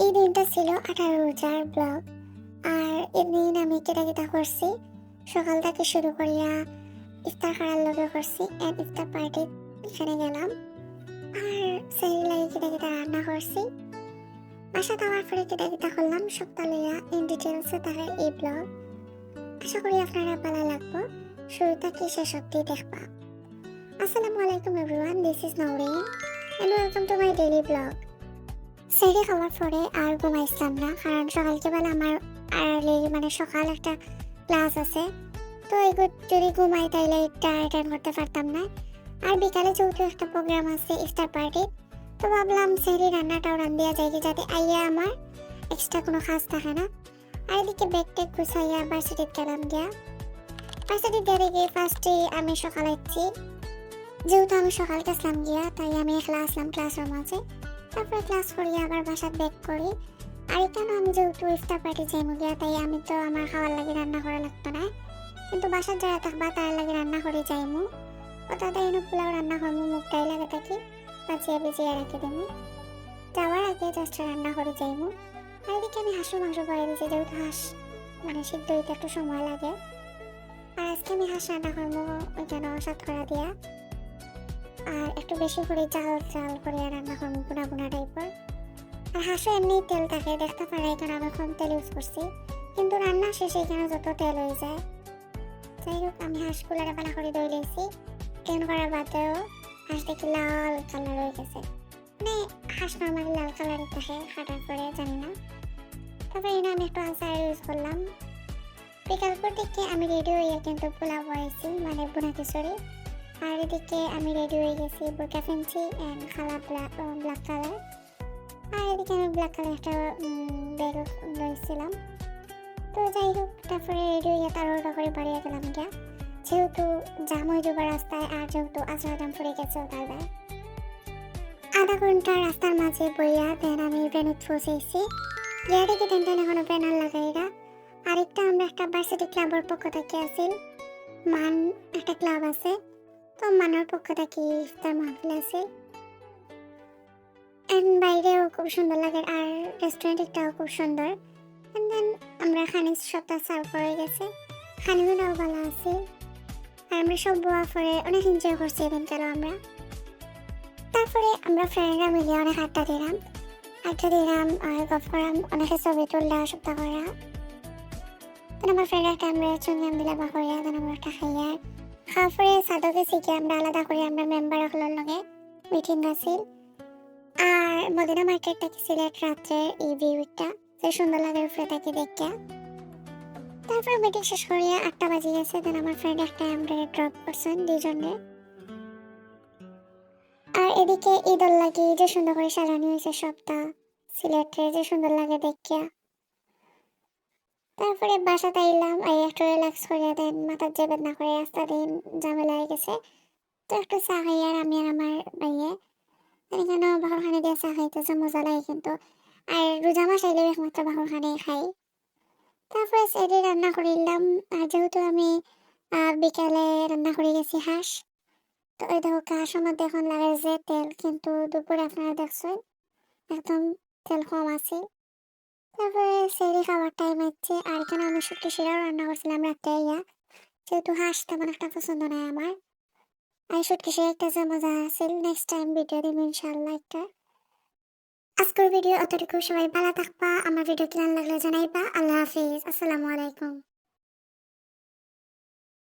এই দিনটা ছিল 18 রোজার ব্লগ। আর এদিন আমি কেটা করছি, সকাল থেকে শুরু করিয়া ইফতার করার লগে করছি এন্ড ইফতার পার্টি এখানে গেলাম। আর সেই লাগে কেটা রান্না করছি, বাসা দেওয়ার পরে কেটা করলাম সপ্তাহ লইয়া ইন ডিটেলসে তার এই ব্লগ। আশা করি আপনারা ভালো লাগবো, শুরু থেকে শেষ অব্দি দেখবা। আসসালামু আলাইকুম everyone, this is Nowrin and welcome to my daily vlog. সেরে খাওয়ার পরে আর ঘুমাইছিলাম না, কারণ সকালকে বেলা আমার আর্লি সকাল একটা ক্লাস আছে, তো যদি ঘুমাই তাইলে এটা অ্যাটেন্ড করতে পারতাম না। আর বিকালে যেহেতু একটা প্রোগ্রাম আছে ইফতার পার্টি, তো ভাবলাম সেরি রান্নাটাও রান্ধিয়া যাই কি যাতে আইয়া আমার এক্সট্রা কোনো কাজ থাকে না। আর এদিকে ব্যাগ ট্যাগ গুছাইয়া ভার্সিটিতে গেলাম গিয়া। ভার্সিটিতে গিয়ে দেখি ফার্স্টে আমি সকাল আসছি, যেহেতু আমি সকাল গেছিলাম গিয়া তাই আমি একলা আসলাম ক্লাসরুম আছে। তারপরে ক্লাস করি আবার বাসাত ব্যাক করি। আর এখানে আমি যেহেতু ইফতার পার্টি যাইমু গিয়া তাই আমি তো আমার খাওয়ার লাগে রান্না করা লাগতো না, কিন্তু বাসার যারা থাকবা তার লাগে রান্না করে যাইমু। ও তাদের এনে পোলাও রান্না করবো, মুখটাই লাগে থাকি বাঁচিয়ে বেঁচিয়ে রেখে দেবো। যাওয়ার আগে জাস্ট রান্না করে যাইমু। আর এদিকে আমি হাঁসের মাংস করে দিয়েছি, যেহেতু হাঁস সিদ্ধ হইতে একটু সময় লাগে। আর আজকে আমি হাঁস রান্না করবো ওইখানে সাত করা দিয়া, আর একটু বেশি করে চাল চাল করে রান্না করবো, গুনা গুনা টাইপের। আর হাঁসও এমনি তেল থাকে দেখতে পারে, এখানে আমি কম তেল ইউজ করছি, কিন্তু রান্না শেষে এখানে যত তেল হয়ে যায়। যাই হোক, আমি হাঁসগুলারে পালা করে দই লেছি, ক্লিন করার বাদেও হাঁস দেখি লাল কালার হয়ে গেছে। হাঁস নর্মালি লাল কালারই থাকে কাটার পরে, জানি না। তারপরে এনে আমি একটু আচার ইউজ করলাম। বিকালপুর দিকে আমি রেডি হয়ে কিন্তু পোলাও বয়েছি, বুনা খিচুড়ি। আর এদিকে আমি রেডি হয়ে গেছি, বোরকা fancy and colour black colour. আর এদিকে আমি ব্ল্যাক কালার একটা ব্যাগ রয়েছিলাম। তো যাই হোক, তারপরে রেডি হয়ে তাড়াহুড়ো করে বাড়িয়ে গেলাম গিয়া, যেহেতু জাম হয়ে যাবার রাস্তায়, আর যেহেতু আচরা দাম পড়ে গেছে তার আধা ঘন্টা রাস্তার মাঝে বইয়া দেন আমি ভ্যানুত পৌঁছেছি। গিয়া দেখি টেনটেন এখনো ব্যানার লাগাইরা। আরেকটা আমরা একটা ভার্সিটি ক্লাবের পক্ষ থেকে আসিল, মান একটা ক্লাব আছে, তো মানের পক্ষ থেকে ইফতার মাহফিল আছে। এন্ড বাইরেও খুব সুন্দর লাগে, আর রেস্টুরেন্টটাও খুব সুন্দর। এন্ড দেন আমরা খানি সবটা সার্ভ করে গেছে, খানিগুলোও ভালো আছে। আর আমরা সব বোয়া পরে অনেক এনজয় করছি ইভেন্টটারও আমরা। তারপরে আমরা ফ্রেন্ডরা মিলে অনেক আড্ডা দিলাম আর গল্প করলাম, অনেকে ছবি তুললাম সপ্তাহ করা। তখন আমার ফ্রেন্ড একটা আমরা চুনিয়াম দিলা বা করিয়া দেন আমরা একটা খাইয়া খাওয়ার পরে সাদকে শিখে আমরা আলাদা করে আমরা মেম্বার হলোর লগে মিটিং আসিল। আর মদিনা মার্কেটটা কি সিলেট রাত্রে এই ভিউটা যে সুন্দর লাগে উপরে তাকে দেখিয়া। তারপর মিটিং শেষ করিয়া 8টা বাজে গেছে, দেন আমার ফ্রেন্ড একটা আমরা ড্রপ করছেন দুজনে। আর এদিকে ঈদর লাগে যে সুন্দর করে সাজানো হয়েছে সবটা, সিলেটে যে সুন্দর লাগে দেখিয়া। তারপরে বাসাতে এলাম, এই একটু রিল্যাক্স করিয়া দেন মাথার যে বেদনা করে রাস্তা দিন ঝামেলা হয়ে গেছে, তো একটু চা খাই। আর আমি আর আমার ভাইয়ে এখানেও বাহরখানে দিয়ে চা খাইতেছে, মজা লাগে কিন্তু। আর রোজা মাস আইলে একমাত্র বাহরখানে খাই। তারপরে সেটি রান্না করিলাম। আর যেহেতু আমি বিকালে রান্না করে গেছি হাঁস, তো ওই দেখো হাঁসের মধ্যে এখন লাগে যে তেল, কিন্তু দুপুরে আপনারা দেখছেন একদম তেল কম আছে। তারপরে সেরি খাবার টাইম আছে, আর এখানে আমি শুটকি শিরাও রান্না করছিলাম রাত্রে ইয়া, যেহেতু হাঁস তেমন একটা পছন্দ নয় আমার। আর শুটকি শিরা একটা যে মজা আছে, নেক্সট টাইম ভিডিও দিব ইনশাল্লাহ একটা। আজকের ভিডিও অতটুকু, সবাই ভালো থাকবা, আমার ভিডিও কেমন লাগলে জানাইবা। আল্লাহ হাফিজ, আসসালামু আলাইকুম।